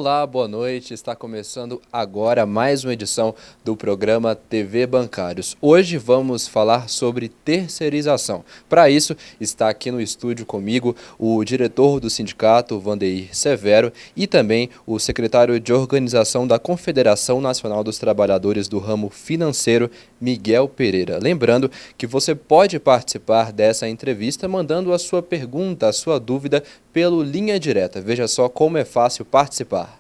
Olá, boa noite. Está começando agora mais uma edição do programa TV Bancários. Hoje vamos falar sobre terceirização. Para isso, está aqui no estúdio comigo o diretor do sindicato, Vandeir Severo, e também o secretário de organização da Confederação Nacional dos Trabalhadores do Ramo Financeiro, Miguel Pereira. Lembrando que você pode participar dessa entrevista mandando a sua pergunta, a sua dúvida pelo Linha Direta. Veja só como é fácil participar.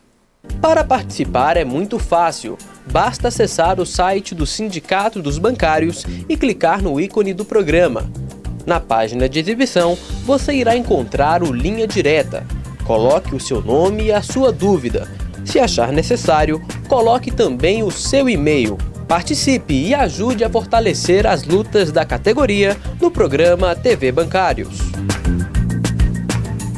Para participar é muito fácil. Basta acessar o site do Sindicato dos Bancários e clicar no ícone do programa. Na página de exibição, você irá encontrar o Linha Direta. Coloque o seu nome e a sua dúvida. Se achar necessário, coloque também o seu e-mail. Participe e ajude a fortalecer as lutas da categoria no programa TV Bancários.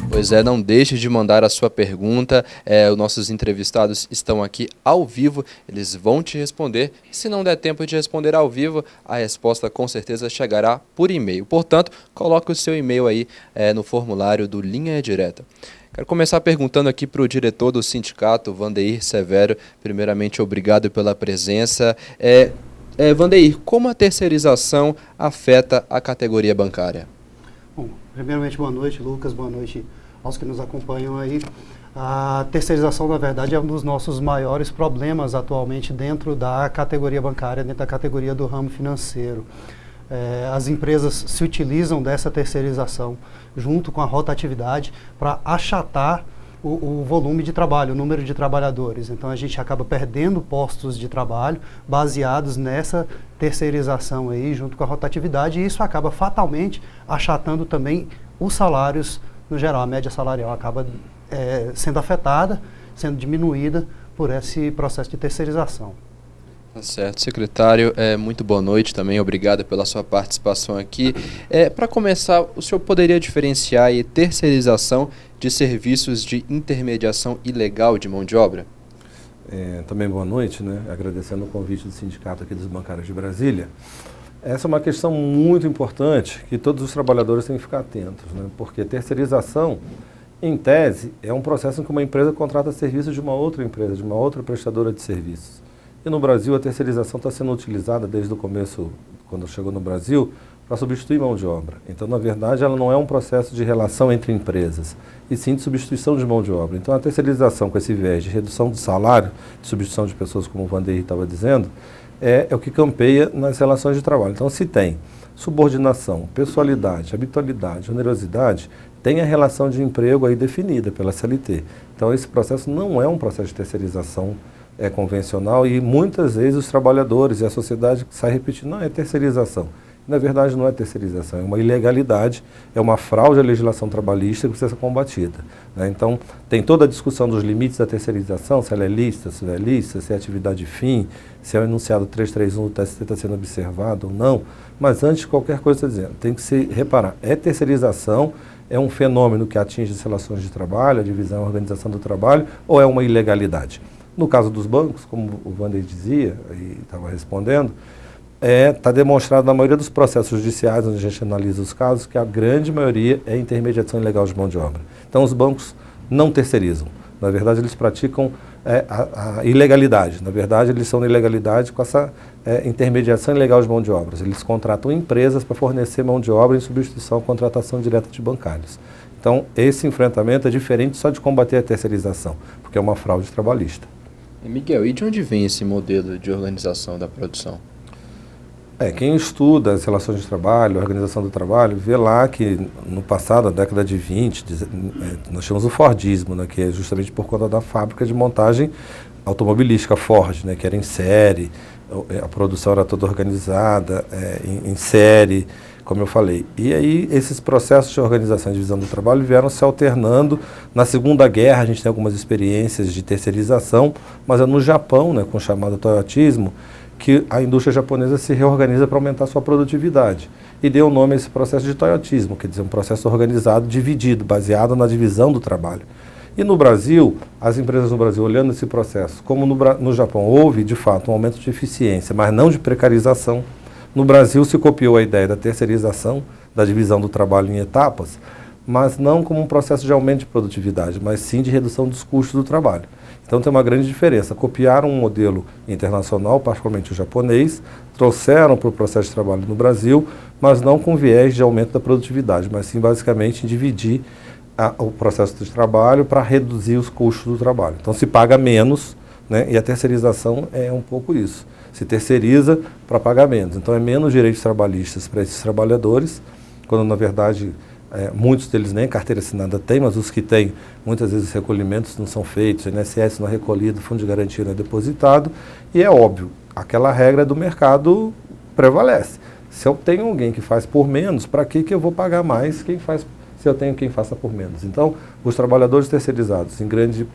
Pois é, não deixe de mandar a sua pergunta, os nossos entrevistados estão aqui ao vivo, eles vão te responder. Se não der tempo de responder ao vivo, a resposta com certeza chegará por e-mail. Portanto, coloque o seu e-mail aí no formulário do Linha Direta. Quero começar perguntando aqui para o diretor do sindicato, Vandeir Severo. Primeiramente, obrigado pela presença. Vandeir, como a terceirização afeta a categoria bancária? Bom, primeiramente, boa noite, Lucas, boa noite aos que nos acompanham aí. A terceirização, na verdade, é um dos nossos maiores problemas atualmente dentro da categoria bancária, dentro da categoria do ramo financeiro. As empresas se utilizam dessa terceirização junto com a rotatividade para achatar o volume de trabalho, o número de trabalhadores. Então a gente acaba perdendo postos de trabalho baseados nessa terceirização aí, junto com a rotatividade, e isso acaba fatalmente achatando também os salários no geral. A média salarial acaba sendo afetada, sendo diminuída por esse processo de terceirização. Certo, secretário, muito boa noite também, obrigado pela sua participação aqui. Para começar, o senhor poderia diferenciar a terceirização de serviços de intermediação ilegal de mão de obra? Também boa noite, né? Agradecendo o convite do Sindicato aqui dos Bancários de Brasília. Essa é uma questão muito importante que todos os trabalhadores têm que ficar atentos, né? Porque terceirização, em tese, é um processo em que uma empresa contrata serviços de uma outra empresa, de uma outra prestadora de serviços. E no Brasil, a terceirização está sendo utilizada desde o começo, quando chegou no Brasil, para substituir mão de obra. Então, na verdade, ela não é um processo de relação entre empresas, e sim de substituição de mão de obra. Então, a terceirização com esse viés de redução de salário, de substituição de pessoas, como o Vandeir estava dizendo, é o que campeia nas relações de trabalho. Então, se tem subordinação, pessoalidade, habitualidade, onerosidade, tem a relação de emprego aí definida pela CLT. Então, esse processo não é um processo de terceirização convencional, e muitas vezes os trabalhadores e a sociedade saem repetindo, não, é terceirização. Na verdade, não é terceirização, é uma ilegalidade, é uma fraude à legislação trabalhista que precisa ser combatida, né? Então, tem toda a discussão dos limites da terceirização, se ela é lícita, se não é lícita, se é atividade fim, se é o enunciado 331 do TST está sendo observado ou não, mas antes de qualquer coisa está dizendo, tem que se reparar, terceirização, é um fenômeno que atinge as relações de trabalho, a divisão, a organização do trabalho, ou é uma ilegalidade? No caso dos bancos, como o Vandeir dizia e estava respondendo, está demonstrado na maioria dos processos judiciais, onde a gente analisa os casos, que a grande maioria é intermediação ilegal de mão de obra. Então, os bancos não terceirizam. Na verdade, eles praticam a ilegalidade. Na verdade, eles são na ilegalidade com essa intermediação ilegal de mão de obras. Eles contratam empresas para fornecer mão de obra em substituição à contratação direta de bancários. Então, esse enfrentamento é diferente só de combater a terceirização, porque é uma fraude trabalhista. Miguel, e de onde vem esse modelo de organização da produção? Quem estuda as relações de trabalho, a organização do trabalho, vê lá que no passado, na década de 20, nós tínhamos o Fordismo, né, que é justamente por conta da fábrica de montagem automobilística Ford, né, que era em série, a produção era toda organizada, em série, como eu falei. E aí esses processos de organização e divisão do trabalho vieram se alternando. Na Segunda Guerra a gente tem algumas experiências de terceirização, mas é no Japão, né, com o chamado toyotismo, que a indústria japonesa se reorganiza para aumentar sua produtividade. E deu nome a esse processo de toyotismo, quer dizer, um processo organizado, dividido, baseado na divisão do trabalho. E no Brasil, as empresas no Brasil, olhando esse processo, como no Japão houve, de fato, um aumento de eficiência, mas não de precarização, no Brasil se copiou a ideia da terceirização, da divisão do trabalho em etapas, mas não como um processo de aumento de produtividade, mas sim de redução dos custos do trabalho. Então tem uma grande diferença. Copiaram um modelo internacional, particularmente o japonês, trouxeram para o processo de trabalho no Brasil, mas não com viés de aumento da produtividade, mas sim basicamente em dividir o processo de trabalho para reduzir os custos do trabalho. Então se paga menos, né, e a terceirização é um pouco isso. Se terceiriza para pagar menos. Então é menos direitos trabalhistas para esses trabalhadores, quando na verdade muitos deles nem carteira assinada têm, mas os que têm, muitas vezes os recolhimentos não são feitos, o INSS não é recolhido, o fundo de garantia não é depositado, e é óbvio, aquela regra do mercado prevalece. Se eu tenho alguém que faz por menos, para que eu vou pagar mais se eu tenho quem faça por menos? Então, os trabalhadores terceirizados, em grande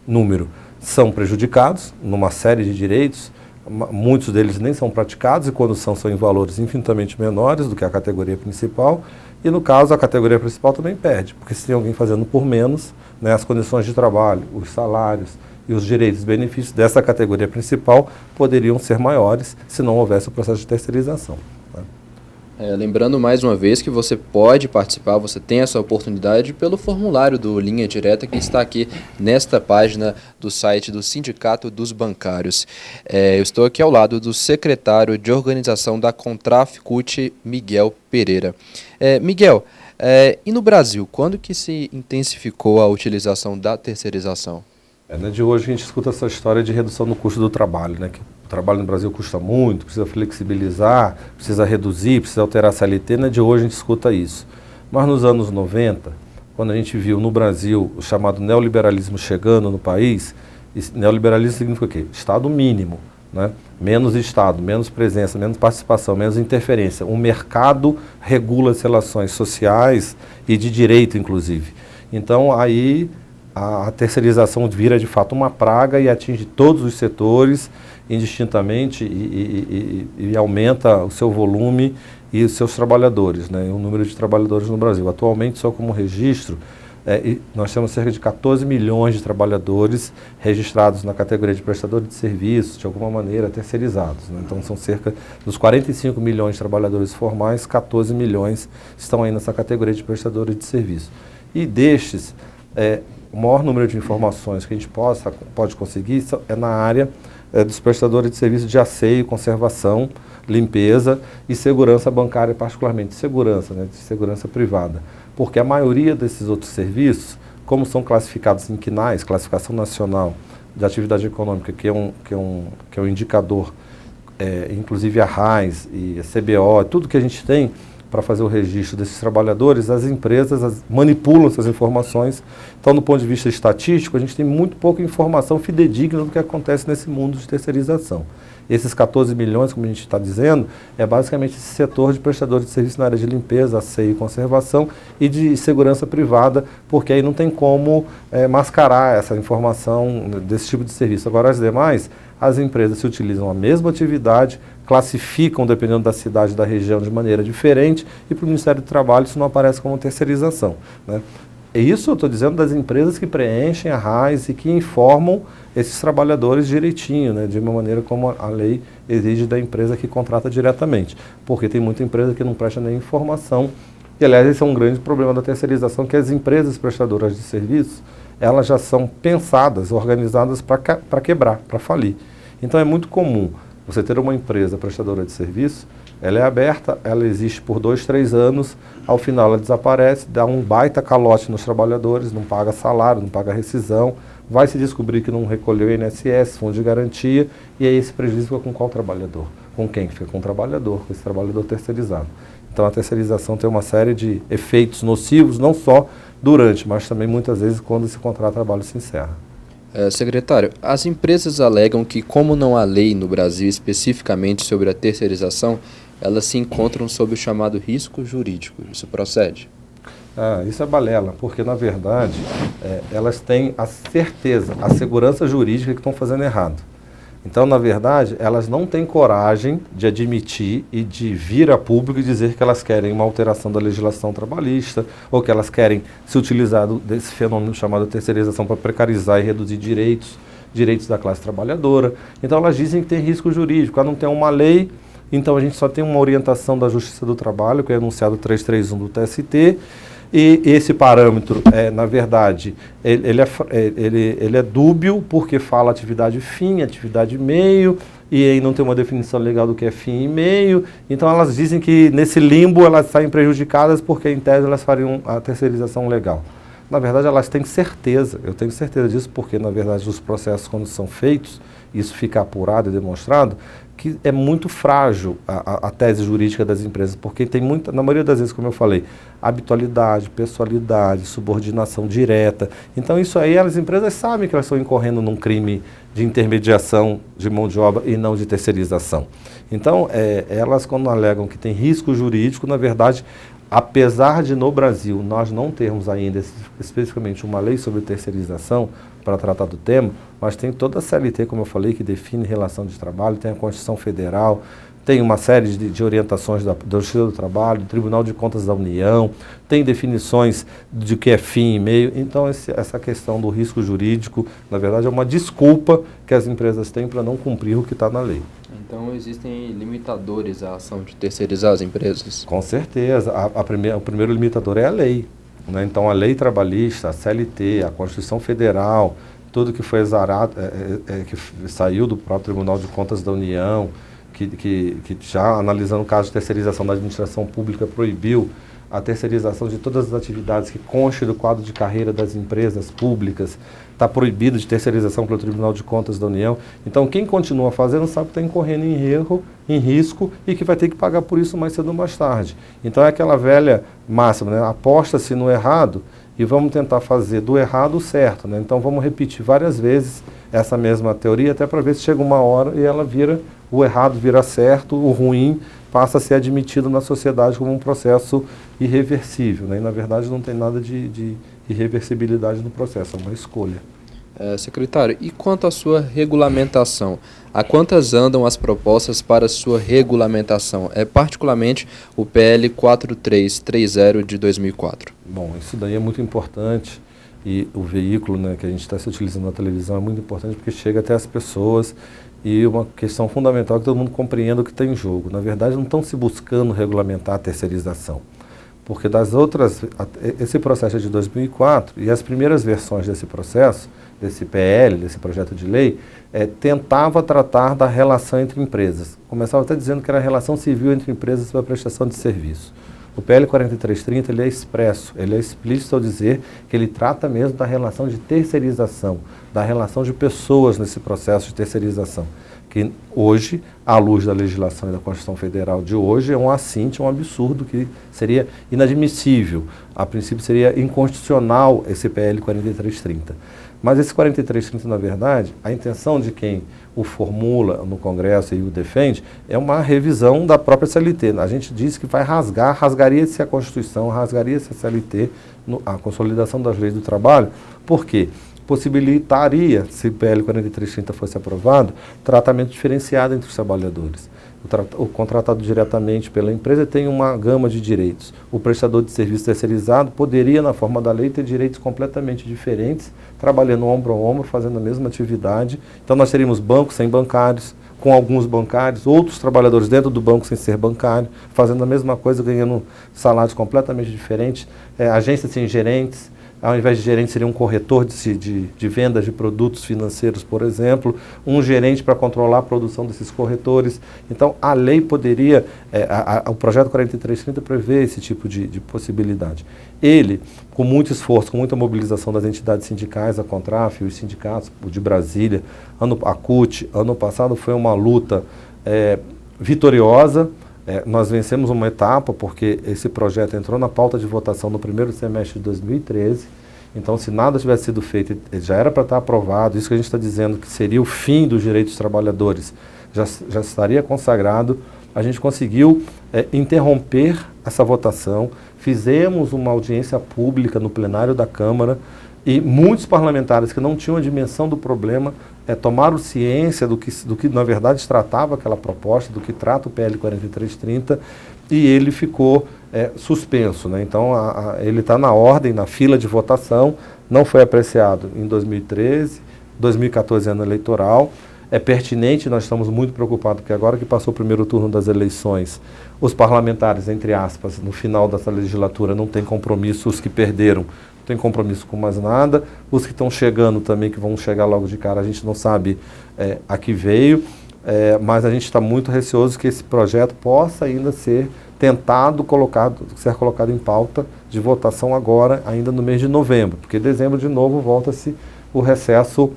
número, são prejudicados numa série de direitos, muitos deles nem são praticados, e quando são em valores infinitamente menores do que a categoria principal. E no caso, a categoria principal também perde, porque se tem alguém fazendo por menos, né, as condições de trabalho, os salários e os direitos e benefícios dessa categoria principal poderiam ser maiores se não houvesse o processo de terceirização. Lembrando mais uma vez que você pode participar, você tem essa oportunidade pelo formulário do Linha Direta que está aqui nesta página do site do Sindicato dos Bancários. Eu estou aqui ao lado do secretário de organização da Contraficute, Miguel Pereira. Miguel, e no Brasil, quando que se intensificou a utilização da terceirização? De hoje a gente escuta essa história de redução do custo do trabalho, né? Que o trabalho no Brasil custa muito, precisa flexibilizar, precisa reduzir, precisa alterar a CLT, né? De hoje a gente escuta isso. Mas nos anos 90, quando a gente viu no Brasil o chamado neoliberalismo chegando no país, neoliberalismo significa o quê? Estado mínimo, né? Menos Estado, menos presença, menos participação, menos interferência. O mercado regula as relações sociais e de direito, inclusive. Então, aí a terceirização vira de fato uma praga e atinge todos os setores indistintamente e aumenta o seu volume e os seus trabalhadores, né, o número de trabalhadores no Brasil. Atualmente, só como registro, nós temos cerca de 14 milhões de trabalhadores registrados na categoria de prestador de serviços, de alguma maneira terceirizados, né? Então são cerca dos 45 milhões de trabalhadores formais, 14 milhões estão aí nessa categoria de prestadores de serviço. E destes, o maior número de informações que a gente pode conseguir é na área dos prestadores de serviços de asseio, conservação, limpeza e segurança bancária, particularmente segurança, né, de segurança privada. Porque a maioria desses outros serviços, como são classificados em CNAES, Classificação Nacional de Atividade Econômica, que é um indicador, inclusive a RAIS e a CBO, tudo que a gente tem para fazer o registro desses trabalhadores, as empresas manipulam essas informações. Então, do ponto de vista estatístico, a gente tem muito pouca informação fidedigna do que acontece nesse mundo de terceirização. Esses 14 milhões, como a gente está dizendo, é basicamente esse setor de prestadores de serviço na área de limpeza, asseio e conservação e de segurança privada, porque aí não tem como mascarar essa informação desse tipo de serviço. Agora, as demais, as empresas se utilizam a mesma atividade, classificam, dependendo da cidade, da região, de maneira diferente, e para o Ministério do Trabalho isso não aparece como terceirização, né? E isso eu estou dizendo das empresas que preenchem a RAIS e que informam esses trabalhadores direitinho, né, de uma maneira como a lei exige da empresa que contrata diretamente. Porque tem muita empresa que não presta nem informação. E, aliás, esse é um grande problema da terceirização, que as empresas prestadoras de serviços, elas já são pensadas, organizadas para quebrar, para falir. Então é muito comum você ter uma empresa prestadora de serviço, ela é aberta, ela existe por 2, 3 anos, ao final ela desaparece, dá um baita calote nos trabalhadores, não paga salário, não paga rescisão, vai se descobrir que não recolheu INSS, fundo de garantia, e aí esse prejuízo fica com qual trabalhador? Com quem? Fica com o trabalhador, com esse trabalhador terceirizado. Então a terceirização tem uma série de efeitos nocivos, não só durante, mas também muitas vezes quando esse contrato de trabalho se encerra. Secretário, as empresas alegam que, como não há lei no Brasil especificamente sobre a terceirização, elas se encontram sob o chamado risco jurídico. Isso procede? Isso é balela, porque na verdade elas têm a certeza, a segurança jurídica que estão fazendo errado. Então, na verdade, elas não têm coragem de admitir e de vir a público e dizer que elas querem uma alteração da legislação trabalhista ou que elas querem se utilizar desse fenômeno chamado terceirização para precarizar e reduzir direitos da classe trabalhadora. Então, elas dizem que tem risco jurídico, não tem uma lei, então a gente só tem uma orientação da Justiça do Trabalho, que é enunciado 331 do TST, E esse parâmetro, na verdade, ele é dúbio porque fala atividade fim, atividade meio, e aí não tem uma definição legal do que é fim e meio. Então elas dizem que nesse limbo elas saem prejudicadas porque em tese elas fariam a terceirização legal. Na verdade elas têm certeza, eu tenho certeza disso porque na verdade os processos quando são feitos, isso fica apurado e demonstrado, que é muito frágil a tese jurídica das empresas, porque tem muita, na maioria das vezes, como eu falei, habitualidade, pessoalidade, subordinação direta. Então isso aí as empresas sabem que elas estão incorrendo num crime de intermediação de mão de obra e não de terceirização. Então elas quando alegam que tem risco jurídico, na verdade, apesar de no Brasil nós não termos ainda especificamente uma lei sobre terceirização para tratar do tema, mas tem toda a CLT, como eu falei, que define relação de trabalho, tem a Constituição Federal, tem uma série de orientações da Justiça do Trabalho, do Tribunal de Contas da União, tem definições de que é fim e meio. Então essa questão do risco jurídico, na verdade, é uma desculpa que as empresas têm para não cumprir o que está na lei. Então existem limitadores à ação de terceirizar as empresas? Com certeza. O primeiro limitador é a lei. Né? Então a lei trabalhista, a CLT, a Constituição Federal, tudo que foi exarado, que saiu do próprio Tribunal de Contas da União, que já analisando o caso de terceirização da administração pública proibiu a terceirização de todas as atividades que constem do quadro de carreira das empresas públicas, está proibido de terceirização pelo Tribunal de Contas da União. Então quem continua fazendo sabe que está incorrendo em erro, em risco e que vai ter que pagar por isso mais cedo ou mais tarde. Então é aquela velha máxima, né? Aposta-se no errado e vamos tentar fazer do errado o certo. Né? Então vamos repetir várias vezes essa mesma teoria até para ver se chega uma hora e ela vira, o errado vira certo, o ruim passa a ser admitido na sociedade como um processo irreversível. Né? E na verdade não tem nada de irreversibilidade no processo, é uma escolha. Secretário, e quanto à sua regulamentação? A quantas andam as propostas para sua regulamentação? Particularmente o PL 4330 de 2004. Bom, isso daí é muito importante e o veículo, né, que a gente está se utilizando na televisão é muito importante porque chega até as pessoas e uma questão fundamental é que todo mundo compreenda o que está em jogo. Na verdade, não estão se buscando regulamentar a terceirização. Porque esse processo é de 2004 e as primeiras versões desse processo, desse PL, desse projeto de lei, tentava tratar da relação entre empresas. Começava até dizendo que era a relação civil entre empresas para prestação de serviço. O PL 4330 ele é expresso, ele é explícito ao dizer que ele trata mesmo da relação de terceirização, da relação de pessoas nesse processo de terceirização. Que hoje, à luz da legislação e da Constituição Federal de hoje, é um assinte, um absurdo que seria inadmissível. A princípio seria inconstitucional esse PL 4330. Mas esse 4330, na verdade, a intenção de quem o formula no Congresso e o defende é uma revisão da própria CLT. A gente diz que vai rasgaria-se a Constituição, rasgaria-se a CLT, a consolidação das leis do trabalho. Por quê? Possibilitaria, se o PL 4330 fosse aprovado, tratamento diferenciado entre os trabalhadores. O contratado diretamente pela empresa tem uma gama de direitos. O prestador de serviço terceirizado poderia, na forma da lei, ter direitos completamente diferentes, trabalhando ombro a ombro, fazendo a mesma atividade. Então nós teríamos bancos sem bancários, com alguns bancários, outros trabalhadores dentro do banco sem ser bancário, fazendo a mesma coisa, ganhando salários completamente diferentes, agências sem gerentes. Ao invés de gerente, seria um corretor de vendas de produtos financeiros, por exemplo, um gerente para controlar a produção desses corretores. Então, a lei poderia, o projeto 4330 prevê esse tipo de possibilidade. Ele, com muito esforço, com muita mobilização das entidades sindicais, a Contraf, os sindicatos, o de Brasília, a CUT, ano passado foi uma luta vitoriosa. Nós vencemos uma etapa porque esse projeto entrou na pauta de votação no primeiro semestre de 2013, então se nada tivesse sido feito, já era para estar aprovado, isso que a gente está dizendo que seria o fim dos direitos dos trabalhadores, já estaria consagrado. A gente conseguiu interromper essa votação, fizemos uma audiência pública no plenário da Câmara e muitos parlamentares que não tinham a dimensão do problema tomaram ciência do que na verdade tratava aquela proposta, do que trata o PL 4330 e ele ficou suspenso. Né? Então ele está na ordem, na fila de votação, não foi apreciado em 2013, 2014 ano eleitoral, é pertinente, nós estamos muito preocupados, porque agora que passou o primeiro turno das eleições, os parlamentares, entre aspas, no final dessa legislatura não têm compromisso, os que perderam não têm compromisso com mais nada, os que estão chegando também, que vão chegar logo de cara, a gente não sabe a que veio, mas a gente está muito receoso que esse projeto possa ainda ser tentado ser colocado em pauta de votação agora, ainda no mês de novembro, porque em dezembro de novo volta-se o recesso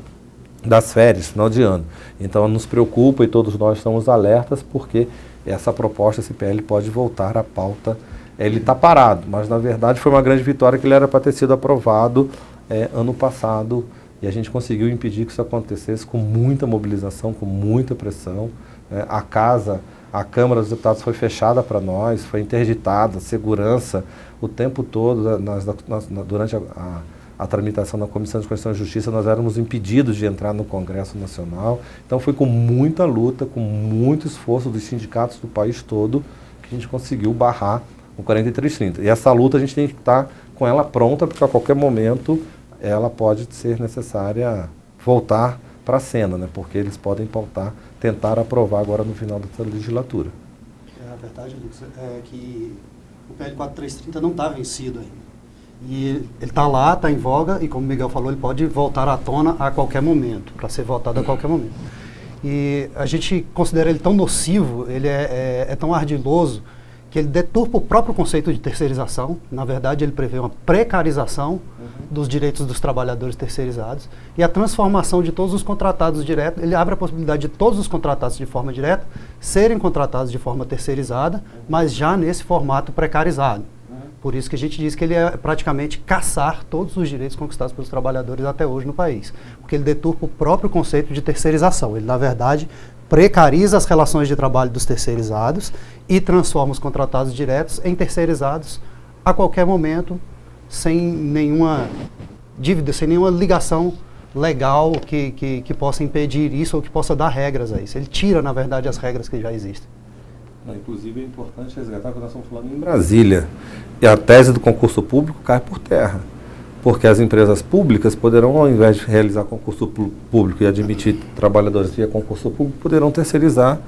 das férias, final de ano. Então nos preocupa e todos nós estamos alertas porque essa proposta, esse PL, pode voltar à pauta. Ele está parado, mas na verdade foi uma grande vitória que ele era para ter sido aprovado ano passado e a gente conseguiu impedir que isso acontecesse com muita mobilização, com muita pressão. A Câmara dos Deputados foi fechada para nós, foi interditada, segurança, o tempo todo, durante a tramitação na Comissão de Constituição e Justiça, nós éramos impedidos de entrar no Congresso Nacional. Então foi com muita luta, com muito esforço dos sindicatos do país todo, que a gente conseguiu barrar o 4330. E essa luta a gente tem que estar com ela pronta, porque a qualquer momento ela pode ser necessária voltar para a cena, né? Porque eles podem tentar aprovar agora no final dessa legislatura. A verdade, Lucas, é que o PL 4330 não está vencido ainda. E ele está lá, está em voga, e como o Miguel falou, ele pode voltar à tona a qualquer momento, para ser votado a qualquer momento. E a gente considera ele tão nocivo, ele é tão ardiloso, que ele deturpa o próprio conceito de terceirização. Na verdade, ele prevê uma precarização dos direitos dos trabalhadores terceirizados e a transformação de todos os contratados diretos. Ele abre a possibilidade de todos os contratados de forma direta serem contratados de forma terceirizada, mas já nesse formato precarizado. Por isso que a gente diz que ele é praticamente caçar todos os direitos conquistados pelos trabalhadores até hoje no país. Porque ele deturpa o próprio conceito de terceirização. Ele, na verdade, precariza as relações de trabalho dos terceirizados e transforma os contratados diretos em terceirizados a qualquer momento, sem nenhuma dívida, sem nenhuma ligação legal que possa impedir isso ou que possa dar regras a isso. Ele tira, na verdade, as regras que já existem. Inclusive é importante resgatar que nós estamos falando em Brasília. E a tese do concurso público cai por terra. Porque as empresas públicas poderão, ao invés de realizar concurso público e admitir trabalhadores via concurso público, poderão terceirizar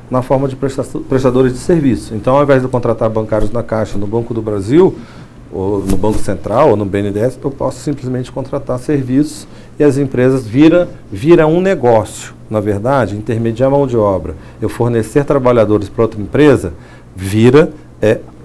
na forma de prestadores de serviço. Então, ao invés de contratar bancários na Caixa, no Banco do Brasil, ou no Banco Central, ou no BNDES, eu posso simplesmente contratar serviços e as empresas vira um negócio. Na verdade, intermediar mão de obra, eu fornecer trabalhadores para outra empresa, vira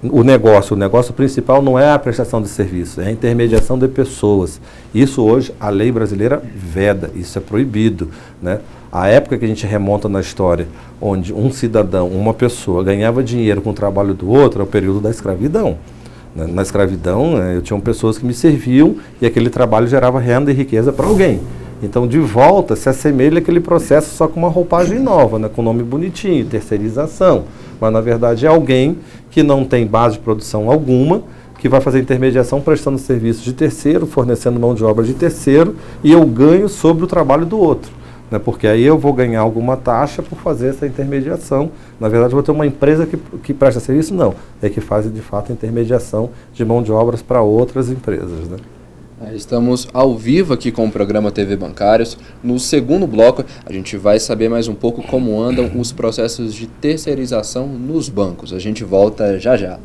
o negócio. O negócio principal não é a prestação de serviço, é a intermediação de pessoas. Isso hoje a lei brasileira veda, isso é proibido, né? A época que a gente remonta na história, onde um cidadão, uma pessoa, ganhava dinheiro com o trabalho do outro, é o período da escravidão. Na escravidão, eu tinha pessoas que me serviam e aquele trabalho gerava renda e riqueza para alguém. Então, de volta, se assemelha aquele processo só com uma roupagem nova, né, com nome bonitinho, terceirização. Mas, na verdade, é alguém que não tem base de produção alguma, que vai fazer intermediação prestando serviços de terceiro, fornecendo mão de obra de terceiro, e eu ganho sobre o trabalho do outro. Né, porque aí eu vou ganhar alguma taxa por fazer essa intermediação. Na verdade, eu vou ter uma empresa que presta serviço? Não. É que faz, de fato, a intermediação de mão de obras para outras empresas, né? Estamos ao vivo aqui com o programa TV Bancários. No segundo bloco, a gente vai saber mais um pouco como andam os processos de terceirização nos bancos. A gente volta já já.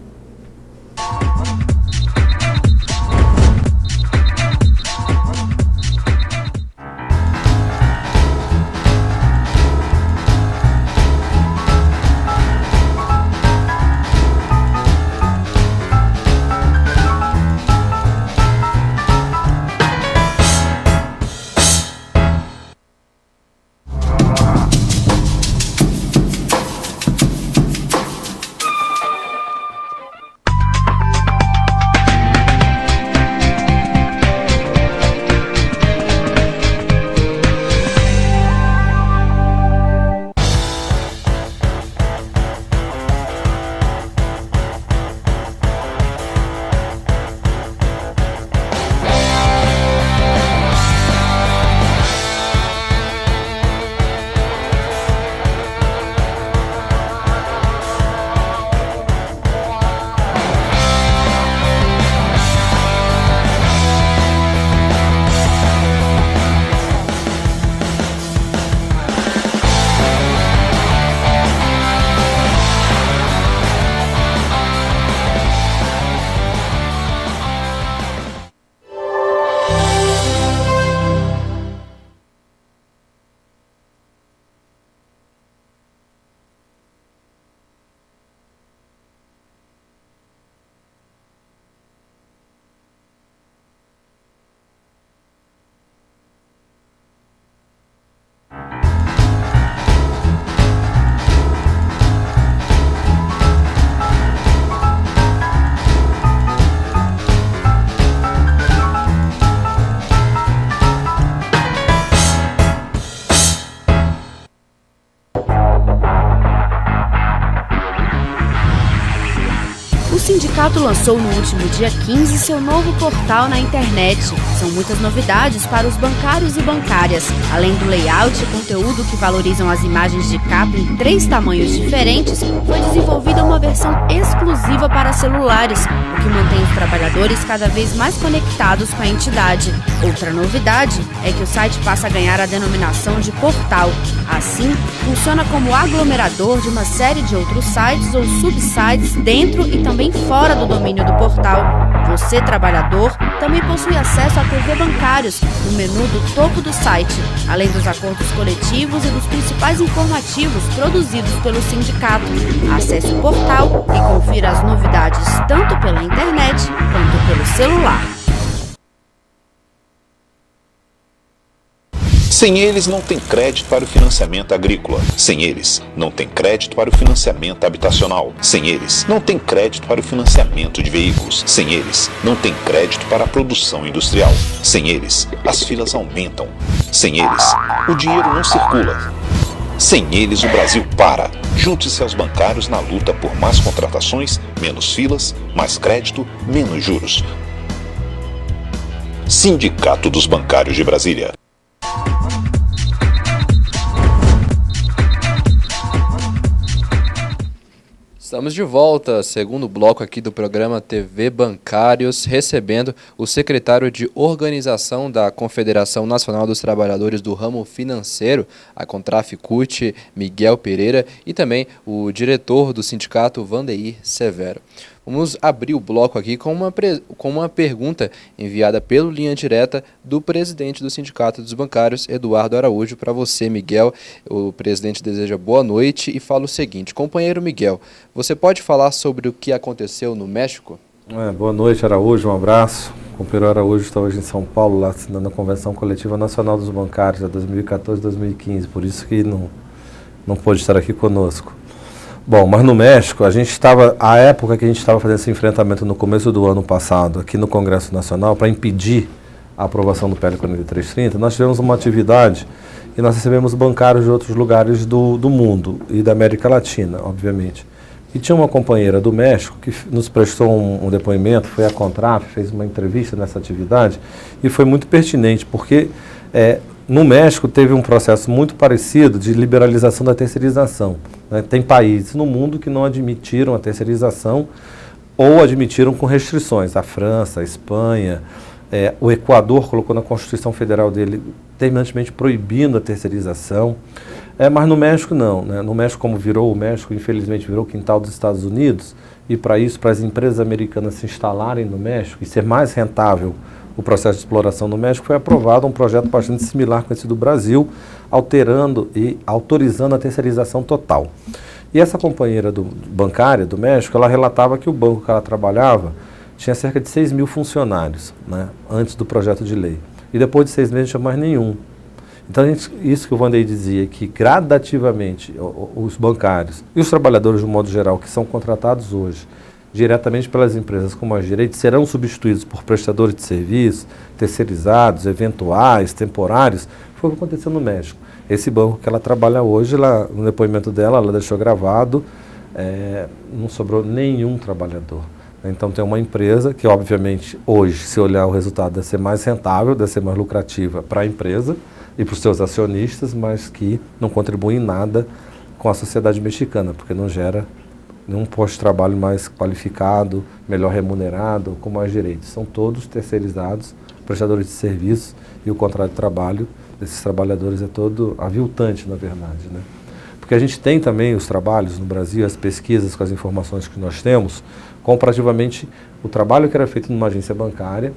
sindicato lançou no último dia 15 seu novo portal na internet. São muitas novidades para os bancários e bancárias. Além do layout e conteúdo que valorizam as imagens de capa em 3 tamanhos diferentes, foi desenvolvida uma versão exclusiva para celulares, o que mantém os trabalhadores cada vez mais conectados com a entidade. Outra novidade é que o site passa a ganhar a denominação de portal. Assim, funciona como aglomerador de uma série de outros sites ou subsites dentro e também fora do domínio do portal. Você, trabalhador, também possui acesso à TV Bancários, no menu do topo do site, além dos acordos coletivos e dos principais informativos produzidos pelo sindicato. Acesse o portal e confira as novidades tanto pela internet quanto pelo celular. Sem eles, não tem crédito para o financiamento agrícola. Sem eles, não tem crédito para o financiamento habitacional. Sem eles, não tem crédito para o financiamento de veículos. Sem eles, não tem crédito para a produção industrial. Sem eles, as filas aumentam. Sem eles, o dinheiro não circula. Sem eles, o Brasil para. Junte-se aos bancários na luta por mais contratações, menos filas, mais crédito, menos juros. Sindicato dos Bancários de Brasília. Estamos de volta, segundo bloco aqui do programa TV Bancários, recebendo o secretário de Organização da Confederação Nacional dos Trabalhadores do Ramo Financeiro, a Contraficute, Miguel Pereira, e também o diretor do sindicato, Vandeir Severo. Vamos abrir o bloco aqui com uma pergunta enviada pelo Linha Direta do presidente do Sindicato dos Bancários, Eduardo Araújo. Para você, Miguel, o presidente deseja boa noite e fala o seguinte: companheiro Miguel, você pode falar sobre o que aconteceu no México? Boa noite, Araújo, um abraço. O companheiro Araújo está hoje em São Paulo, lá assinando a Convenção Coletiva Nacional dos Bancários, de 2014-2015, por isso que não pôde estar aqui conosco. Bom, mas no México, a época que a gente estava fazendo esse enfrentamento no começo do ano passado, aqui no Congresso Nacional, para impedir a aprovação do PL 4330, nós tivemos uma atividade e nós recebemos bancários de outros lugares do mundo e da América Latina, obviamente. E tinha uma companheira do México que nos prestou um depoimento, foi à Contraf, fez uma entrevista nessa atividade e foi muito pertinente, porque no México teve um processo muito parecido de liberalização da terceirização. Né? Tem países no mundo que não admitiram a terceirização ou admitiram com restrições. A França, a Espanha, o Equador colocou na Constituição Federal dele terminantemente proibindo a terceirização. Mas no México não. Né? No México, como o México infelizmente virou o quintal dos Estados Unidos, e para isso, para as empresas americanas se instalarem no México e ser mais rentável o processo de exploração no México, foi aprovado um projeto bastante similar com esse do Brasil, alterando e autorizando a terceirização total. E essa companheira bancária do México, ela relatava que o banco que ela trabalhava tinha cerca de 6 mil funcionários, né, antes do projeto de lei. E depois de 6 meses não tinha mais nenhum. Então, isso que o Vandeir dizia, que gradativamente os bancários e os trabalhadores, de um modo geral, que são contratados hoje, diretamente pelas empresas como a Direito, serão substituídos por prestadores de serviços, terceirizados, eventuais, temporários, foi o que aconteceu no México. Esse banco que ela trabalha hoje, no depoimento dela, ela deixou gravado, não sobrou nenhum trabalhador. Então tem uma empresa que, obviamente, hoje, se olhar o resultado, deve ser mais rentável, deve ser mais lucrativa para a empresa e para os seus acionistas, mas que não contribui em nada com a sociedade mexicana, porque não gera nenhum posto de trabalho mais qualificado, melhor remunerado, com mais direitos. São todos terceirizados, prestadores de serviços, e o contrato de trabalho desses trabalhadores é todo aviltante, na verdade, né? Porque a gente tem também os trabalhos no Brasil, as pesquisas com as informações que nós temos, comparativamente o trabalho que era feito numa agência bancária,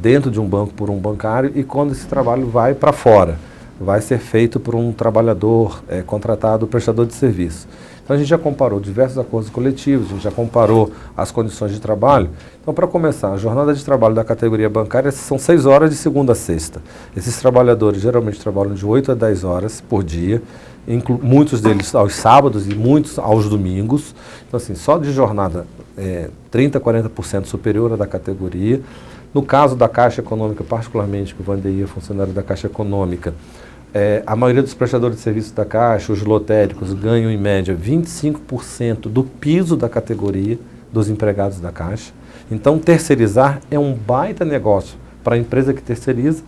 dentro de um banco por um bancário, e quando esse trabalho vai para fora, vai ser feito por um trabalhador contratado, prestador de serviço. Então a gente já comparou diversos acordos coletivos, a gente já comparou as condições de trabalho. Então, para começar, a jornada de trabalho da categoria bancária são 6 horas de segunda a sexta. Esses trabalhadores geralmente trabalham de 8 a 10 horas por dia, muitos deles aos sábados e muitos aos domingos. Então, assim, só de jornada 30% a 40% superior à da categoria. No caso da Caixa Econômica, particularmente, que o Vandeir é funcionário da Caixa Econômica, a maioria dos prestadores de serviços da Caixa, os lotéricos, ganham em média 25% do piso da categoria, dos empregados da Caixa. Então, terceirizar é um baita negócio para a empresa que terceiriza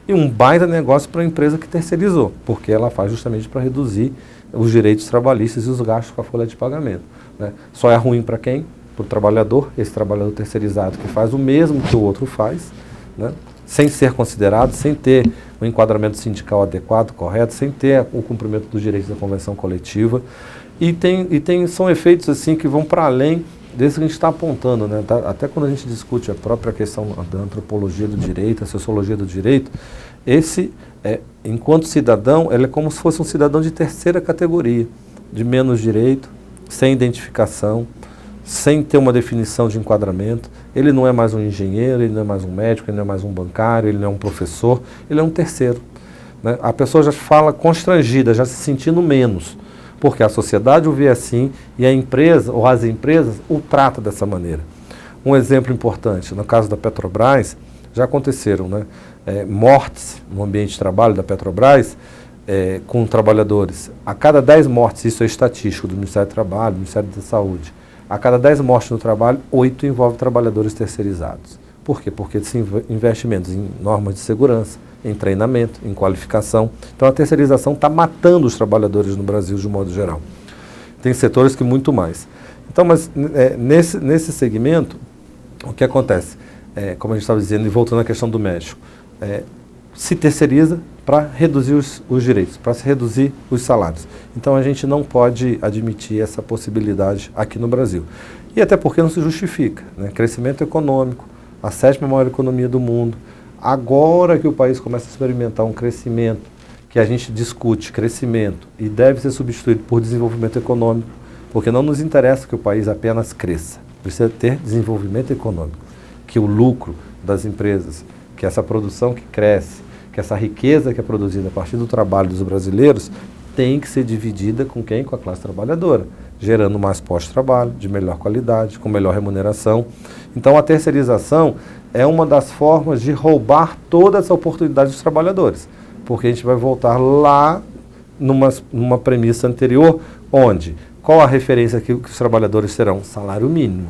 e um baita negócio para a empresa que terceirizou, porque ela faz justamente para reduzir os direitos trabalhistas e os gastos com a folha de pagamento, né? Só é ruim para quem? Para o trabalhador, esse trabalhador terceirizado que faz o mesmo que o outro faz, né? Sem ser considerado, sem ter um enquadramento sindical adequado, correto, sem ter o cumprimento dos direitos da convenção coletiva. São efeitos assim que vão para além desse que a gente está apontando, né? Até quando a gente discute a própria questão da antropologia do direito, a sociologia do direito, enquanto cidadão, ele é como se fosse um cidadão de terceira categoria, de menos direito, sem identificação, sem ter uma definição de enquadramento. Ele não é mais um engenheiro, ele não é mais um médico, ele não é mais um bancário, ele não é um professor, ele é um terceiro, né? A pessoa já fala constrangida, já se sentindo menos, porque a sociedade o vê assim e a empresa, ou as empresas, o trata dessa maneira. Um exemplo importante, no caso da Petrobras, já aconteceram, né, mortes no ambiente de trabalho da Petrobras com trabalhadores. A cada 10 mortes, isso é estatístico do Ministério do Trabalho, do Ministério da Saúde, a cada 10 mortes no trabalho, 8 envolvem trabalhadores terceirizados. Por quê? Porque são investimentos em normas de segurança, em treinamento, em qualificação. Então a terceirização está matando os trabalhadores no Brasil de um modo geral. Tem setores que muito mais. Então, mas nesse segmento, o que acontece? Como a gente estava dizendo, e voltando à questão do México, se terceiriza para reduzir os direitos, para se reduzir os salários. Então a gente não pode admitir essa possibilidade aqui no Brasil. E até porque não se justifica, né? Crescimento econômico, a 7ª maior economia do mundo. Agora que o país começa a experimentar um crescimento, que a gente discute crescimento e deve ser substituído por desenvolvimento econômico, porque não nos interessa que o país apenas cresça, precisa ter desenvolvimento econômico, que o lucro das empresas, que essa produção que cresce, que essa riqueza que é produzida a partir do trabalho dos brasileiros tem que ser dividida com quem? Com a classe trabalhadora, gerando mais pós-trabalho, de melhor qualidade, com melhor remuneração. Então a terceirização é uma das formas de roubar toda essa oportunidade dos trabalhadores, porque a gente vai voltar lá numa premissa anterior, onde qual a referência que os trabalhadores terão? Salário mínimo.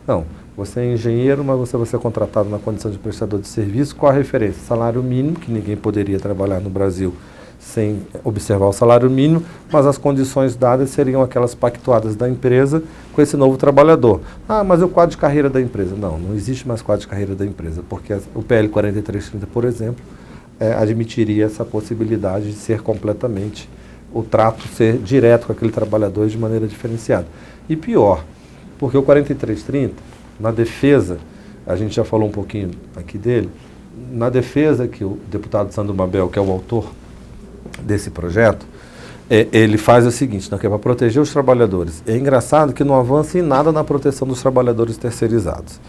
Não, você é engenheiro, mas você vai ser contratado na condição de prestador de serviço, qual a referência? Salário mínimo, que ninguém poderia trabalhar no Brasil sem observar o salário mínimo, mas as condições dadas seriam aquelas pactuadas da empresa com esse novo trabalhador. Ah, mas o quadro de carreira da empresa? Não existe mais quadro de carreira da empresa, porque o PL 4330, por exemplo, admitiria essa possibilidade de ser completamente, o trato ser direto com aquele trabalhador de maneira diferenciada. E pior, porque o 4330, na defesa, a gente já falou um pouquinho aqui dele, na defesa que o deputado Sandro Mabel, que é o autor desse projeto, ele faz o seguinte, que é para proteger os trabalhadores. É engraçado que não avança em nada na proteção dos trabalhadores terceirizados.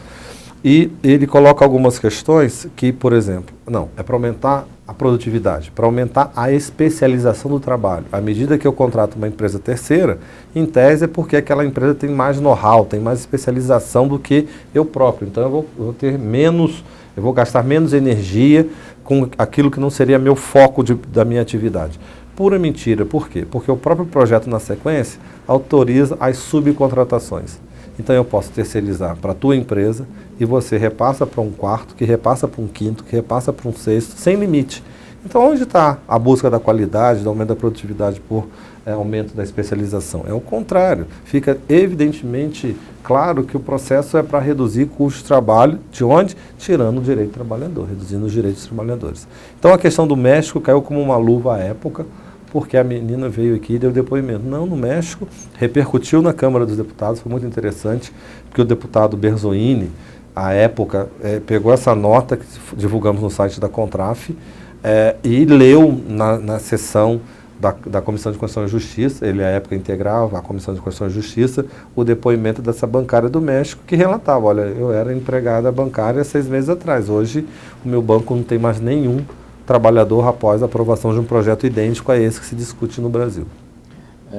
E ele coloca algumas questões que, por exemplo, é para aumentar a produtividade, para aumentar a especialização do trabalho. À medida que eu contrato uma empresa terceira, em tese é porque aquela empresa tem mais know-how, tem mais especialização do que eu próprio. Então eu vou ter menos, eu vou gastar menos energia com aquilo que não seria meu foco da minha atividade. Pura mentira. Por quê? Porque o próprio projeto, na sequência, autoriza as subcontratações. Então eu posso terceirizar para a tua empresa e você repassa para um quarto, que repassa para um quinto, que repassa para um sexto, sem limite. Então onde está a busca da qualidade, do aumento da produtividade por aumento da especialização? É o contrário. Fica evidentemente claro que o processo é para reduzir custos de trabalho, de onde? Tirando o direito do trabalhador, reduzindo os direitos dos trabalhadores. Então a questão do México caiu como uma luva à época, porque a menina veio aqui e deu depoimento. Não, no México, repercutiu na Câmara dos Deputados, foi muito interessante, porque o deputado Berzoini, à época, pegou essa nota que divulgamos no site da Contraf e leu na sessão da Comissão de Constituição e Justiça, ele à época integrava a Comissão de Constituição e Justiça, o depoimento dessa bancária do México, que relatava, olha, eu era empregada bancária 6 meses atrás, hoje o meu banco não tem mais nenhum trabalhador após a aprovação de um projeto idêntico a esse que se discute no Brasil.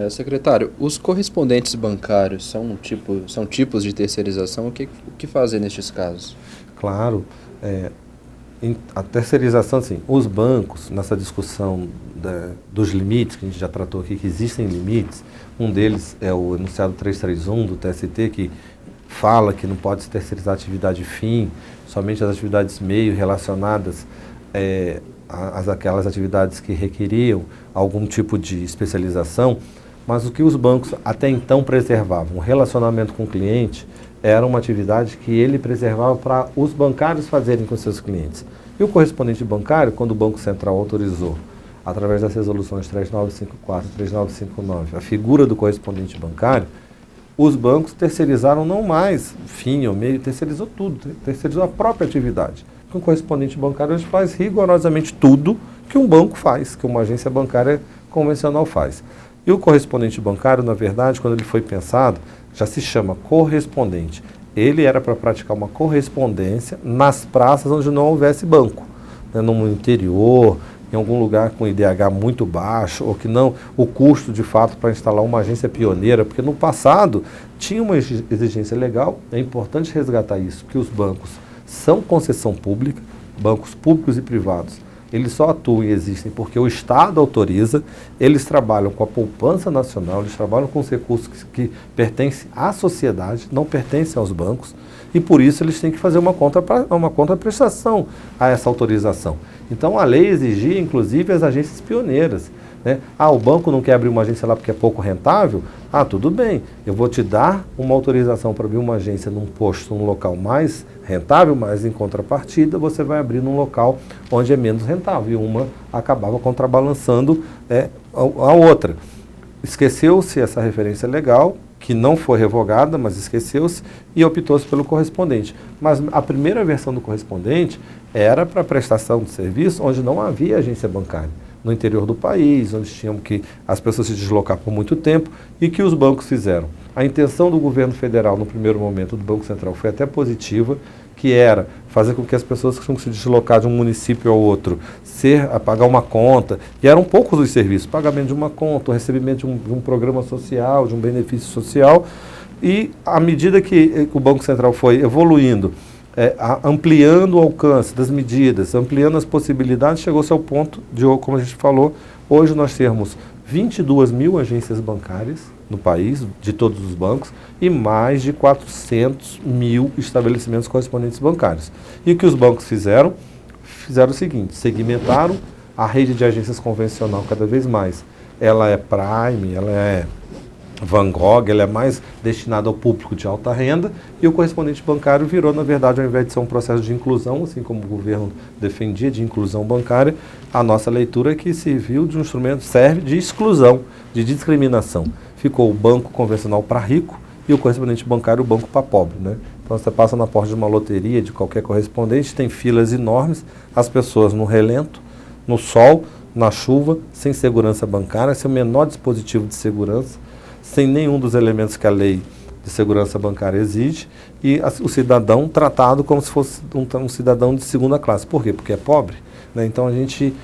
Secretário, os correspondentes bancários são tipos de terceirização? O que fazer nestes casos? Claro, a terceirização, assim, os bancos, nessa discussão dos limites, que a gente já tratou aqui, que existem limites, um deles é o enunciado 331 do TST, que fala que não pode se terceirizar atividade fim, somente as atividades meio relacionadas aquelas atividades que requeriam algum tipo de especialização, mas o que os bancos até então preservavam, o relacionamento com o cliente, era uma atividade que ele preservava para os bancários fazerem com seus clientes. E o correspondente bancário, quando o Banco Central autorizou, através das resoluções 3954 e 3959, a figura do correspondente bancário, os bancos terceirizaram não mais fim ou meio, terceirizou tudo, terceirizou a própria atividade. O correspondente bancário hoje faz rigorosamente tudo que um banco faz, que uma agência bancária convencional faz. E o correspondente bancário, na verdade, quando ele foi pensado, já se chama correspondente. Ele era para praticar uma correspondência nas praças onde não houvesse banco, né, no interior, em algum lugar com IDH muito baixo, ou que não, o custo de fato para instalar uma agência pioneira, porque no passado tinha uma exigência legal, é importante resgatar isso, que os bancos são concessão pública, bancos públicos e privados, eles só atuam e existem porque o Estado autoriza, eles trabalham com a poupança nacional, eles trabalham com os recursos que pertencem à sociedade, não pertencem aos bancos, e por isso eles têm que fazer uma contraprestação a essa autorização. Então a lei exigia, inclusive, as agências pioneiras. Né? O banco não quer abrir uma agência lá porque é pouco rentável? Tudo bem, eu vou te dar uma autorização para abrir uma agência num posto, num local mais rentável, mas em contrapartida você vai abrir num local onde é menos rentável. E uma acabava contrabalançando a outra. Esqueceu-se essa referência legal, que não foi revogada, mas esqueceu-se, e optou-se pelo correspondente. Mas a primeira versão do correspondente era para prestação de serviço onde não havia agência bancária, no interior do país, onde tinham que as pessoas se deslocar por muito tempo, e que os bancos fizeram. A intenção do governo federal, no primeiro momento, do Banco Central, foi até positiva, que era fazer com que as pessoas que tinham que se deslocar de um município ao outro, a pagar uma conta, e eram poucos os serviços, pagamento de uma conta, o recebimento de um programa social, de um benefício social, e à medida que o Banco Central foi evoluindo, ampliando o alcance das medidas, ampliando as possibilidades, chegou-se ao ponto de, como a gente falou, hoje nós temos 22 mil agências bancárias no país, de todos os bancos, e mais de 400 mil estabelecimentos correspondentes bancários. E o que os bancos fizeram? Fizeram o seguinte, segmentaram a rede de agências convencional cada vez mais. Ela é Prime, ela é Van Gogh, ela é mais destinada ao público de alta renda, e o correspondente bancário virou, na verdade, ao invés de ser um processo de inclusão, assim como o governo defendia de inclusão bancária, a nossa leitura é que serviu de um instrumento, serve de exclusão, de discriminação. Ficou o banco convencional para rico e o correspondente bancário o banco para pobre, né? Então você passa na porta de uma loteria, de qualquer correspondente, tem filas enormes, as pessoas no relento, no sol, na chuva, sem segurança bancária, sem o menor dispositivo de segurança, sem nenhum dos elementos que a lei de segurança bancária exige, e o cidadão tratado como se fosse um cidadão de segunda classe. Por quê? Porque é pobre, né? Então a gente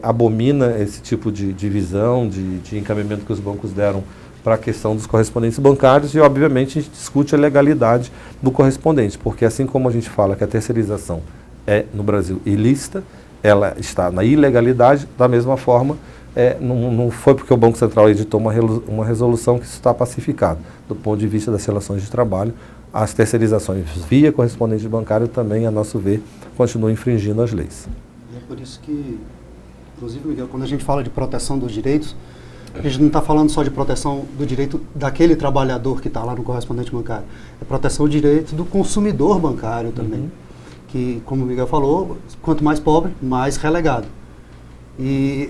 abomina esse tipo de visão, de encaminhamento que os bancos deram para a questão dos correspondentes bancários, e obviamente a gente discute a legalidade do correspondente, porque assim como a gente fala que a terceirização é no Brasil ilícita, ela está na ilegalidade, da mesma forma, não foi porque o Banco Central editou uma resolução que isso está pacificado. Do ponto de vista das relações de trabalho, as terceirizações via correspondente bancário também, a nosso ver, continuam infringindo as leis. E é por isso que, inclusive, Miguel, quando a gente fala de proteção dos direitos, a gente não está falando só de proteção do direito daquele trabalhador que está lá no correspondente bancário, é proteção do direito do consumidor bancário também, que, como o Miguel falou, quanto mais pobre, mais relegado. E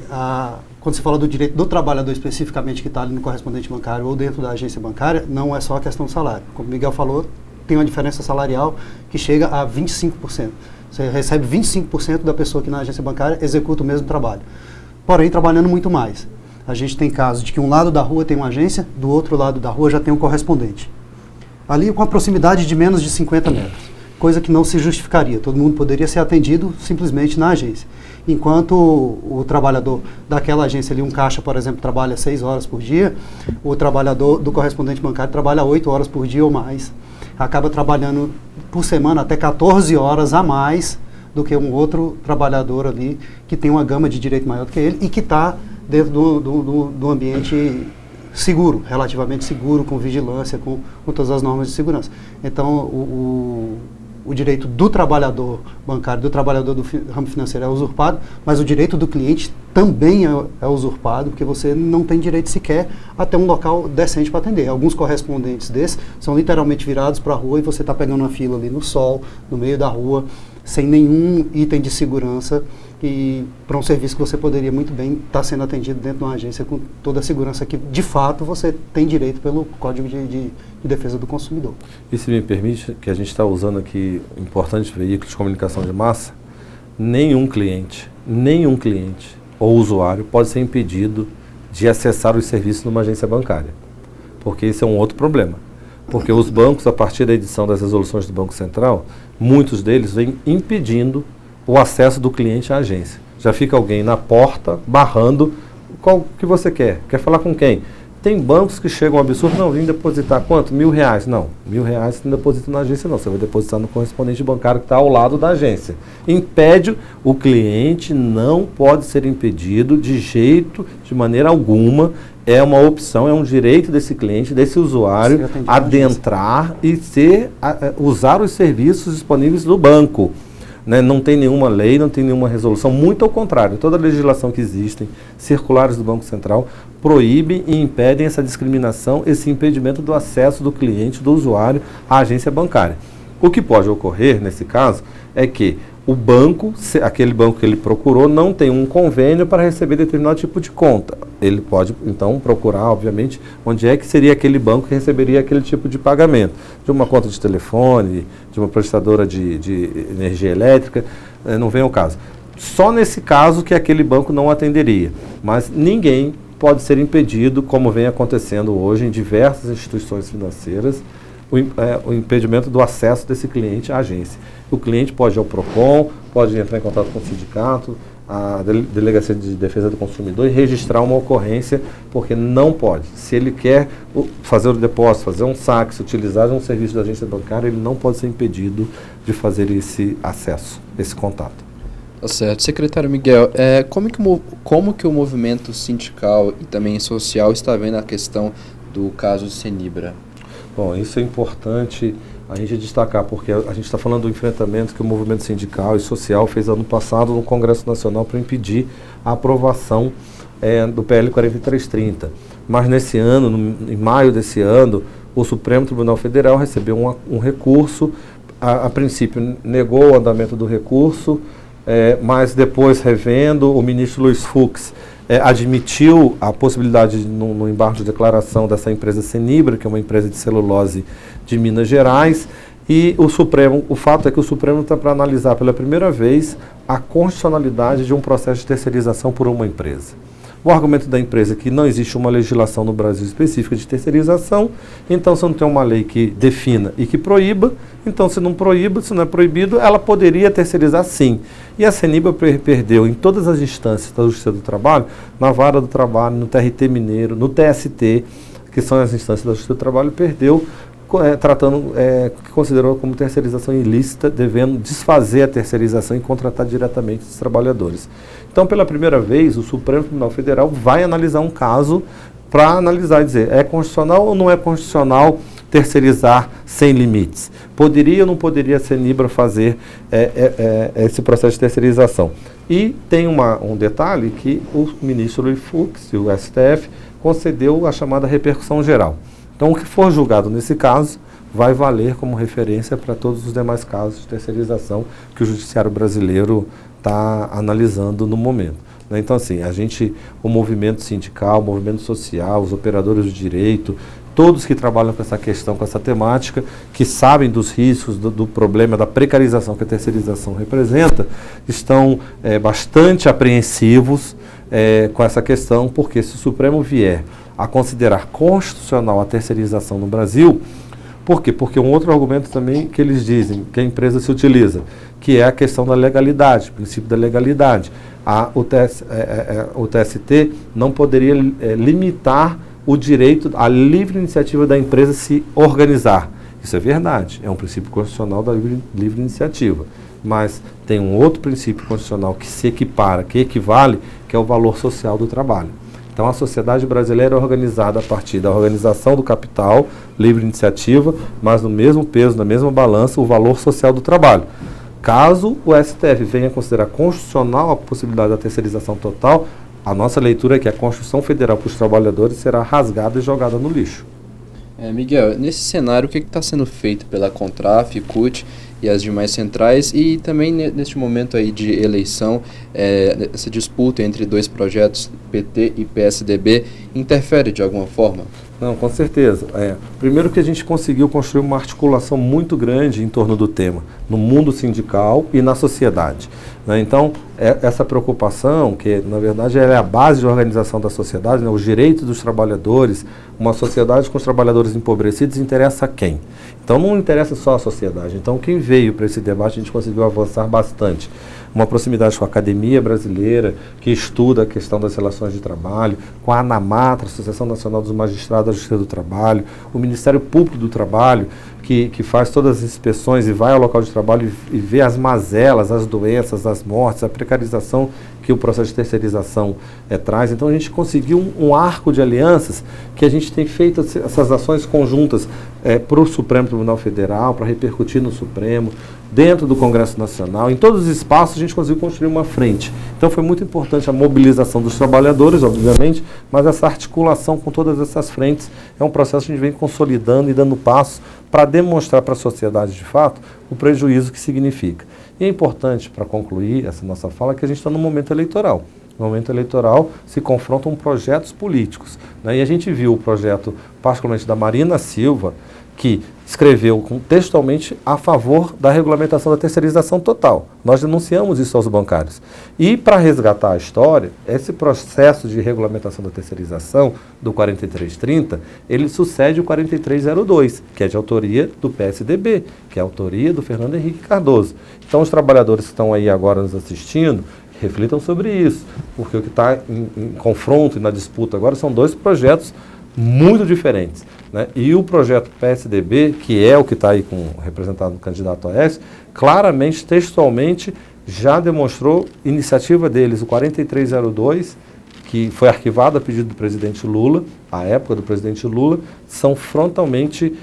quando se fala do direito do trabalhador especificamente que está ali no correspondente bancário ou dentro da agência bancária, não é só a questão do salário. Como o Miguel falou, tem uma diferença salarial que chega a 25%. Você recebe 25% da pessoa que na agência bancária executa o mesmo trabalho, porém trabalhando muito mais. A gente tem casos de que um lado da rua tem uma agência, do outro lado da rua já tem um correspondente. Ali com a proximidade de menos de 50 metros, coisa que não se justificaria. Todo mundo poderia ser atendido simplesmente na agência. Enquanto o trabalhador daquela agência ali, um caixa, por exemplo, trabalha 6 horas por dia, o trabalhador do correspondente bancário trabalha 8 horas por dia ou mais. Acaba trabalhando por semana até 14 horas a mais do que um outro trabalhador ali que tem uma gama de direito maior do que ele e que está dentro do ambiente seguro, relativamente seguro, com vigilância, com todas as normas de segurança. Então, o direito do trabalhador bancário, do trabalhador do ramo financeiro é usurpado, mas o direito do cliente também é usurpado, porque você não tem direito sequer a ter um local decente para atender. Alguns correspondentes desses são literalmente virados para a rua e você está pegando uma fila ali no sol, no meio da rua, sem nenhum item de segurança, e para um serviço que você poderia muito bem estar sendo atendido dentro de uma agência com toda a segurança que, de fato, você tem direito pelo Código de Defesa do Consumidor. E se me permite, que a gente está usando aqui importantes veículos de comunicação de massa, nenhum cliente ou usuário pode ser impedido de acessar os serviços numa agência bancária, porque esse é um outro problema. Porque os bancos, a partir da edição das resoluções do Banco Central, muitos deles vêm impedindo o acesso do cliente à agência. Já fica alguém na porta, barrando, qual que você quer? Quer falar com quem? Tem bancos que chegam a um absurdo, não, vim depositar quanto? R$1.000. Não, R$1.000 você não deposita na agência não, você vai depositar no correspondente bancário que está ao lado da agência. Impede, o cliente não pode ser impedido de maneira alguma, é uma opção, é um direito desse cliente, desse usuário, adentrar e usar os serviços disponíveis do banco. Né? Não tem nenhuma lei, não tem nenhuma resolução, muito ao contrário, toda a legislação que existem, circulares do Banco Central, proíbem e impedem essa discriminação, esse impedimento do acesso do cliente, do usuário à agência bancária. O que pode ocorrer, nesse caso, é que o banco, aquele banco que ele procurou, não tem um convênio para receber determinado tipo de conta. Ele pode, então, procurar, obviamente, onde é que seria aquele banco que receberia aquele tipo de pagamento. De uma conta de telefone, de uma prestadora de energia elétrica, não vem ao caso. Só nesse caso que aquele banco não atenderia. Mas ninguém pode ser impedido, como vem acontecendo hoje em diversas instituições financeiras, o impedimento do acesso desse cliente à agência. O cliente pode ir ao PROCON, pode entrar em contato com o sindicato, a Delegacia de Defesa do Consumidor e registrar uma ocorrência, porque não pode. Se ele quer fazer o depósito, fazer um saque, se utilizar um serviço da agência bancária, ele não pode ser impedido de fazer esse acesso, esse contato. Tá certo. Secretário Miguel, como que o movimento sindical e também social está vendo a questão do caso Cenibra? Bom, isso é importante a gente destacar, porque a gente está falando do enfrentamento que o movimento sindical e social fez ano passado no Congresso Nacional para impedir a aprovação do PL 4330. Mas nesse ano, em maio desse ano, o Supremo Tribunal Federal recebeu um recurso, a princípio negou o andamento do recurso, mas depois, revendo, o ministro Luiz Fux admitiu a possibilidade, no embargo de declaração dessa empresa Cenibra, que é uma empresa de celulose de Minas Gerais, e o fato é que o Supremo está para analisar pela primeira vez a constitucionalidade de um processo de terceirização por uma empresa. O argumento da empresa é que não existe uma legislação no Brasil específica de terceirização, então se não tem uma lei que defina e que proíba, então se não proíba, se não é proibido, ela poderia terceirizar sim. E a Cenibra perdeu em todas as instâncias da Justiça do Trabalho, na Vara do Trabalho, no TRT Mineiro, no TST, que são as instâncias da Justiça do Trabalho, perdeu que considerou como terceirização ilícita, devendo desfazer a terceirização e contratar diretamente os trabalhadores. Então, pela primeira vez, o Supremo Tribunal Federal vai analisar um caso para analisar e dizer, é constitucional ou não é constitucional terceirizar sem limites? Poderia ou não poderia a Cenibra fazer esse processo de terceirização? E tem um detalhe que o ministro Luiz Fux e o STF concedeu a chamada repercussão geral. Então, o que for julgado nesse caso vai valer como referência para todos os demais casos de terceirização que o judiciário brasileiro está analisando no momento. Então, assim, o movimento sindical, o movimento social, os operadores do direito, todos que trabalham com essa questão, com essa temática, que sabem dos riscos, do problema da precarização que a terceirização representa, estão bastante apreensivos com essa questão, porque se o Supremo vier a considerar constitucional a terceirização no Brasil, por quê? Porque um outro argumento também que eles dizem, que a empresa se utiliza, que é a questão da legalidade, o princípio da legalidade. O TST não poderia limitar o direito, a livre iniciativa da empresa se organizar. Isso é verdade, é um princípio constitucional da livre iniciativa. Mas tem um outro princípio constitucional que se equipara, que equivale, que é o valor social do trabalho. Então a sociedade brasileira é organizada a partir da organização do capital, livre iniciativa, mas no mesmo peso, na mesma balança, o valor social do trabalho. Caso o STF venha considerar constitucional a possibilidade da terceirização total, a nossa leitura é que a Constituição Federal para os trabalhadores será rasgada e jogada no lixo. Miguel, nesse cenário, o que está sendo feito pela Contraf, CUT e as demais centrais e também neste momento aí de eleição, essa disputa entre dois projetos, PT e PSDB, interfere de alguma forma? Não, com certeza. Primeiro que a gente conseguiu construir uma articulação muito grande em torno do tema, no mundo sindical e na sociedade. Né? Então, essa preocupação, que na verdade ela é a base de organização da sociedade, né? Os direitos dos trabalhadores, uma sociedade com os trabalhadores empobrecidos, interessa a quem? Então não interessa só a sociedade. Então quem veio para esse debate, a gente conseguiu avançar bastante. Uma proximidade com a academia brasileira, que estuda a questão das relações de trabalho, com a ANAMATRA, Associação Nacional dos Magistrados da Justiça do Trabalho, o Ministério Público do Trabalho, que faz todas as inspeções e vai ao local de trabalho e vê as mazelas, as doenças, as mortes, a precarização que o processo de terceirização traz. Então a gente conseguiu um arco de alianças que a gente tem feito essas ações conjuntas para o Supremo Tribunal Federal, para repercutir no Supremo, dentro do Congresso Nacional, em todos os espaços a gente conseguiu construir uma frente. Então foi muito importante a mobilização dos trabalhadores, obviamente, mas essa articulação com todas essas frentes é um processo que a gente vem consolidando e dando passos para demonstrar para a sociedade, de fato, o prejuízo que significa. E é importante, para concluir essa nossa fala, que a gente está num momento eleitoral. No momento eleitoral se confrontam projetos políticos. Né? E a gente viu o projeto, particularmente da Marina Silva, que escreveu textualmente a favor da regulamentação da terceirização total. Nós denunciamos isso aos bancários. E, para resgatar a história, esse processo de regulamentação da terceirização do 4330, ele sucede o 4302, que é de autoria do PSDB, que é a autoria do Fernando Henrique Cardoso. Então, os trabalhadores que estão aí agora nos assistindo, reflitam sobre isso, porque o que está em confronto e na disputa agora são dois projetos muito diferentes. Né? E o projeto PSDB, que é o que está aí representado no candidato Aécio, claramente, textualmente, já demonstrou iniciativa deles, o 4302, que foi arquivado a pedido do presidente Lula, à época do presidente Lula, são frontalmente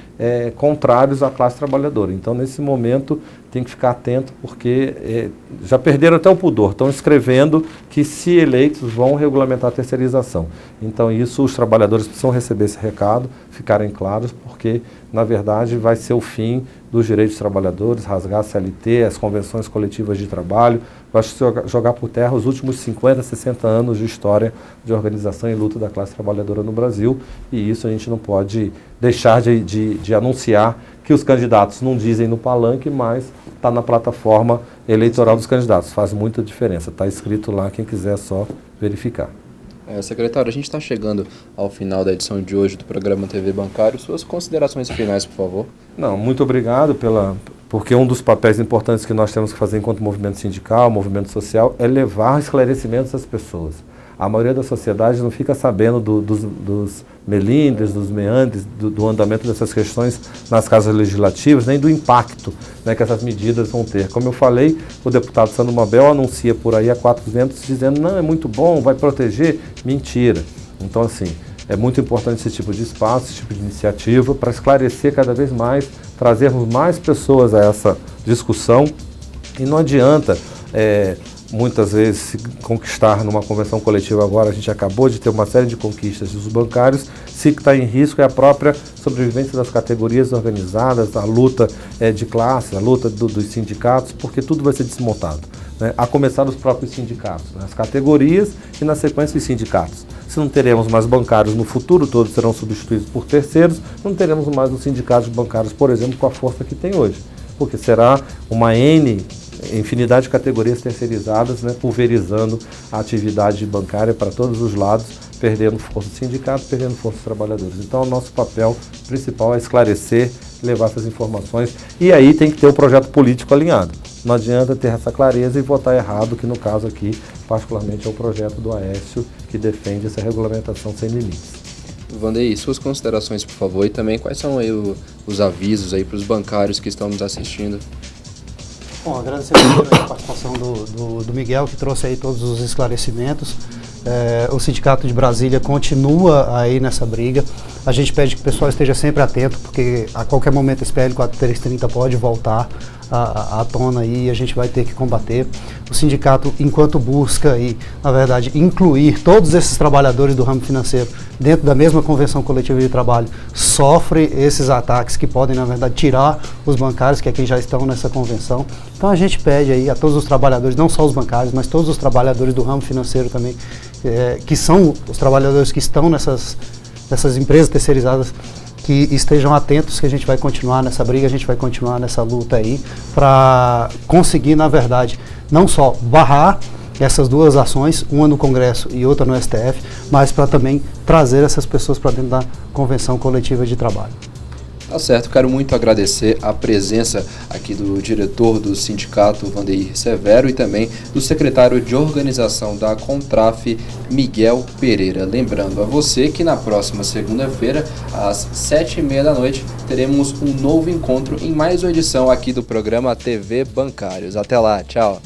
contrários à classe trabalhadora. Então, nesse momento, tem que ficar atento, porque já perderam até o pudor. Estão escrevendo que, se eleitos, vão regulamentar a terceirização. Então, isso, os trabalhadores precisam receber esse recado, ficarem claros, porque, na verdade, vai ser o fim dos direitos dos trabalhadores, rasgar a CLT, as convenções coletivas de trabalho, vai jogar por terra os últimos 50, 60 anos de história de organização e luta da classe trabalhadora no Brasil, e isso a gente não pode deixar de anunciar, que os candidatos não dizem no palanque, mas está na plataforma eleitoral dos candidatos. Faz muita diferença. Está escrito lá, quem quiser só verificar. Secretário, a gente está chegando ao final da edição de hoje do programa TV Bancário. Suas considerações finais, por favor. Não, muito obrigado porque um dos papéis importantes que nós temos que fazer enquanto movimento sindical, movimento social, é levar esclarecimentos às pessoas. A maioria da sociedade não fica sabendo dos melindres, dos meandres, do andamento dessas questões nas casas legislativas, nem do impacto, né, que essas medidas vão ter. Como eu falei, o deputado Sandro Mabel anuncia por aí a quatro ventos, dizendo, não, é muito bom, vai proteger. Mentira. Então, assim, é muito importante esse tipo de espaço, esse tipo de iniciativa, para esclarecer cada vez mais, trazermos mais pessoas a essa discussão. E não adianta muitas vezes se conquistar numa convenção coletiva agora, a gente acabou de ter uma série de conquistas dos bancários, se está em risco é a própria sobrevivência das categorias organizadas, a luta de classe, a luta dos sindicatos, porque tudo vai ser desmontado, né? A começar dos próprios sindicatos, né? As categorias e na sequência os sindicatos. Se não teremos mais bancários no futuro, todos serão substituídos por terceiros, não teremos mais os sindicatos bancários, por exemplo, com a força que tem hoje, porque será uma infinidade de categorias terceirizadas, né, pulverizando a atividade bancária para todos os lados, perdendo força dos sindicatos, perdendo força dos trabalhadores. Então, o nosso papel principal é esclarecer, levar essas informações, e aí tem que ter o projeto político alinhado. Não adianta ter essa clareza e votar errado, que no caso aqui, particularmente, é o projeto do Aécio, que defende essa regulamentação sem limites. Vandeir, suas considerações, por favor, e também quais são aí os avisos aí para os bancários que estão nos assistindo? Bom, agradecer a participação do Miguel, que trouxe aí todos os esclarecimentos. O Sindicato de Brasília continua aí nessa briga. A gente pede que o pessoal esteja sempre atento, porque a qualquer momento esse PL 4330 pode voltar à tona aí e a gente vai ter que combater. O sindicato, enquanto busca aí, na verdade, incluir todos esses trabalhadores do ramo financeiro dentro da mesma convenção coletiva de trabalho, sofre esses ataques que podem, na verdade, tirar os bancários, que é quem já estão nessa convenção. Então a gente pede aí a todos os trabalhadores, não só os bancários, mas todos os trabalhadores do ramo financeiro também, que são os trabalhadores que estão nessas empresas terceirizadas, que estejam atentos, que a gente vai continuar nessa briga, a gente vai continuar nessa luta aí, para conseguir, na verdade, não só barrar essas duas ações, uma no Congresso e outra no STF, mas para também trazer essas pessoas para dentro da Convenção Coletiva de Trabalho. Tá certo, quero muito agradecer a presença aqui do diretor do sindicato, Vandeir Severo, e também do secretário de organização da Contraf, Miguel Pereira. Lembrando a você que na próxima segunda-feira, às 7h30 da noite, teremos um novo encontro em mais uma edição aqui do programa TV Bancários. Até lá, tchau!